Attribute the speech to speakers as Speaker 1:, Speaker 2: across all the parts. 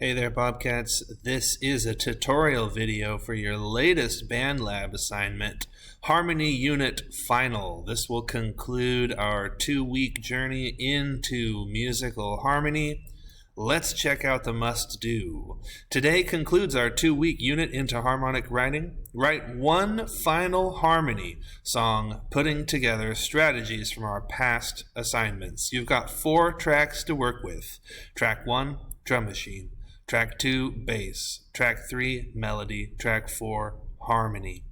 Speaker 1: Hey there, Bobcats. This is a tutorial video for your latest BandLab assignment, Harmony Unit Final. This will conclude our 2-week journey into musical harmony. Let's check out the must-do. Today concludes our 2-week unit into harmonic writing. Write one final harmony song putting together strategies from our past assignments. You've got 4 tracks to work with. Track 1, drum machine. Track 2, bass. Track 3, melody. Track 4, harmony.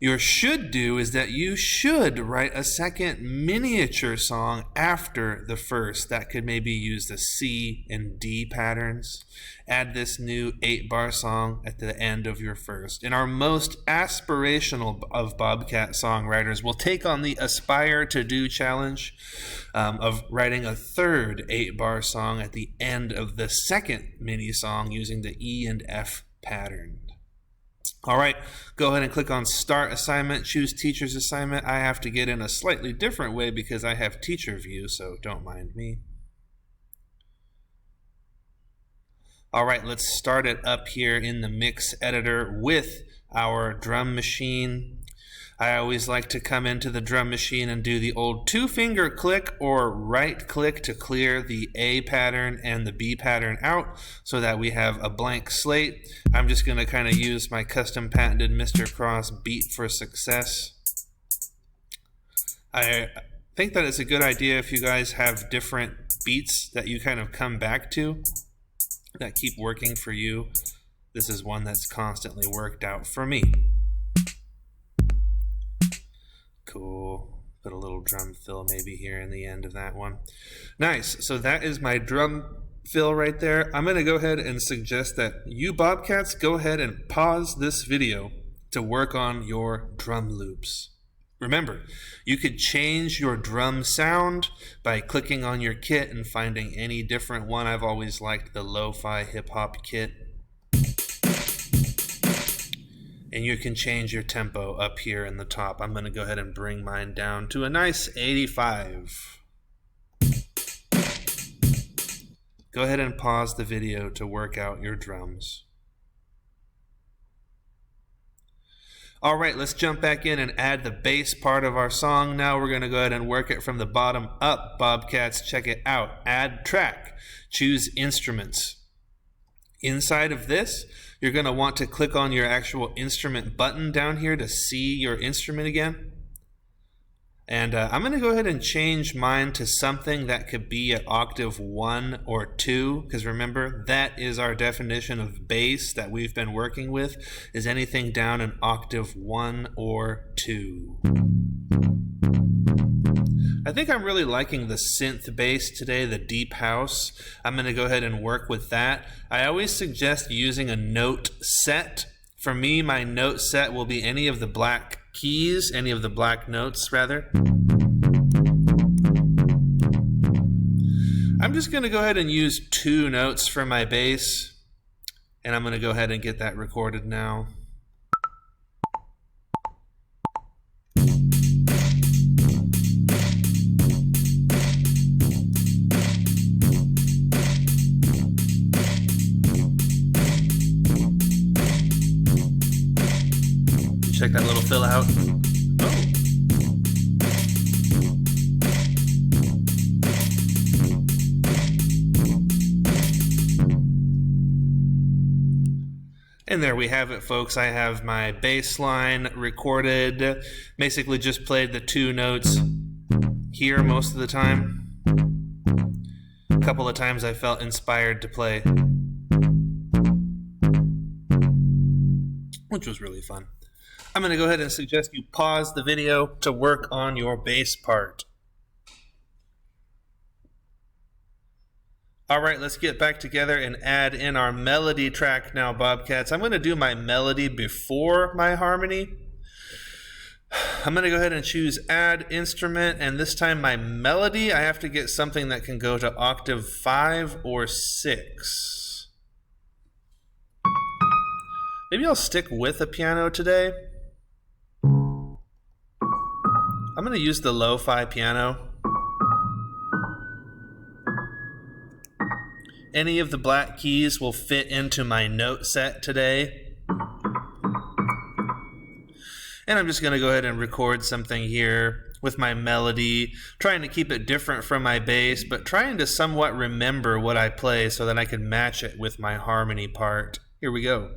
Speaker 1: Your should do is that you should write a second miniature song after the first that could maybe use the C and D patterns. Add this new 8-bar song at the end of your first. And our most aspirational of Bobcat songwriters will take on the Aspire to Do challenge of writing a third 8-bar song at the end of the second mini song using the E and F pattern. All right, go ahead and click on Start Assignment, choose Teacher's Assignment. I have to get in a slightly different way because I have Teacher View, so don't mind me. All right, let's start it up here in the Mix Editor with our drum machine. I always like to come into the drum machine and do the old 2-finger click or right click to clear the A pattern and the B pattern out so that we have a blank slate. I'm just going to kind of use my custom patented Mr. Cross beat for success. I think that it's a good idea if you guys have different beats that you kind of come back to that keep working for you. This is one that's constantly worked out for me. Cool. Put a little drum fill maybe here in the end of that one. Nice. So that is my drum fill right there. I'm going to go ahead and suggest that you Bobcats go ahead and pause this video to work on your drum loops. Remember, you could change your drum sound by clicking on your kit and finding any different one. I've always liked the lo-fi hip-hop kit. And you can change your tempo up here in the top. I'm going to go ahead and bring mine down to a nice 85. Go ahead and pause the video to work out your drums. All right, let's jump back in and add the bass part of our song. Now we're going to go ahead and work it from the bottom up. Bobcats, check it out. Add track. Choose instruments. Inside of this, you're going to want to click on your actual instrument button down here to see your instrument again. And I'm going to go ahead and change mine to something that could be at octave 1 or 2, because remember, that is our definition of bass that we've been working with, is anything down in octave 1 or 2. I think I'm really liking the synth bass today, the deep house. I'm going to go ahead and work with that. I always suggest using a note set. For me, my note set will be any of the black keys, any of the black notes, rather. I'm just going to go ahead and use 2 notes for my bass, and I'm going to go ahead and get that recorded now. Check that little fill out. Oh. And there we have it, folks. I have my bass line recorded. Basically just played the 2 notes here most of the time. A couple of times I felt inspired to play, which was really fun. I'm going to go ahead and suggest you pause the video to work on your bass part. All right, let's get back together and add in our melody track now, Bobcats. I'm going to do my melody before my harmony. I'm going to go ahead and choose Add Instrument, and this time my melody, I have to get something that can go to octave 5 or 6. Maybe I'll stick with a piano today. I'm going to use the lo-fi piano. any of the black keys will fit into my note set today. And I'm just going to go ahead and record something here with my melody, trying to keep it different from my bass, but trying to somewhat remember what I play so that I can match it with my harmony part. Here we go.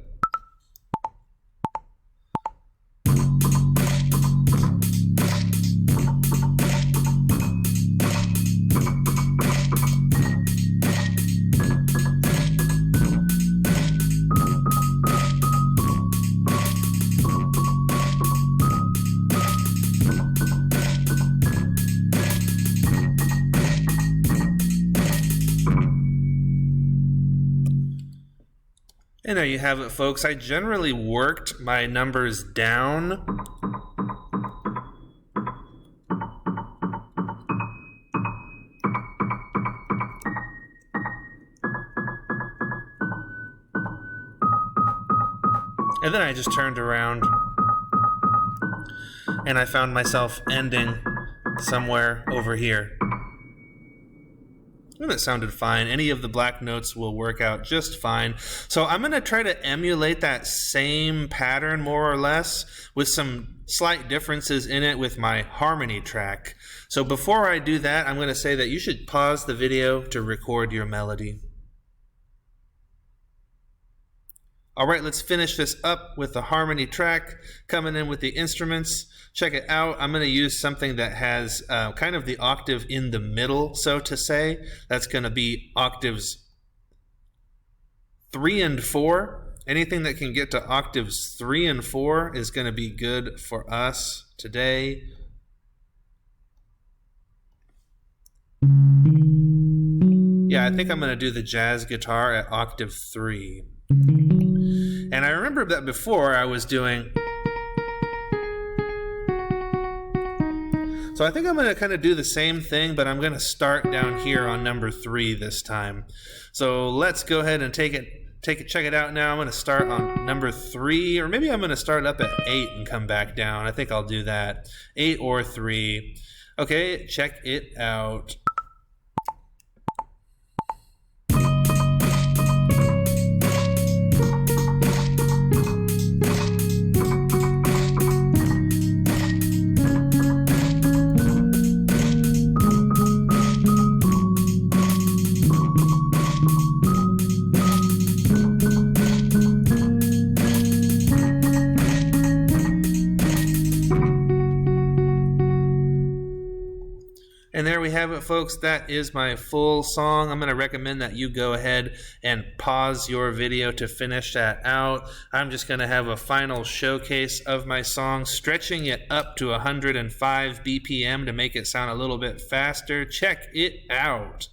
Speaker 1: And there you have it, folks. I generally worked my numbers down. And then I just turned around and I found myself ending somewhere over here. And it sounded fine. Any of the black notes will work out just fine. So I'm going to try to emulate that same pattern more or less with some slight differences in it with my harmony track. So before I do that, I'm going to say that you should pause the video to record your melody. All right, let's finish this up with the harmony track, coming in with the instruments. Check it out. I'm going to use something that has kind of the octave in the middle, so to say. That's going to be octaves 3 and 4. Anything that can get to octaves 3 and 4 is going to be good for us today. Yeah, I think I'm going to do the jazz guitar at octave 3. And I remember that before I was doing... So I think I'm going to kind of do the same thing, but I'm going to start down here on number 3 this time. So let's go ahead and check it out now. I'm going to start on number 3, or maybe I'm going to start up at 8 and come back down. I think I'll do that. 8 or 3. Okay, check it out. And there we have it, folks. That is my full song. I'm going to recommend that you go ahead and pause your video to finish that out. I'm just going to have a final showcase of my song, stretching it up to 105 BPM to make it sound a little bit faster. Check it out.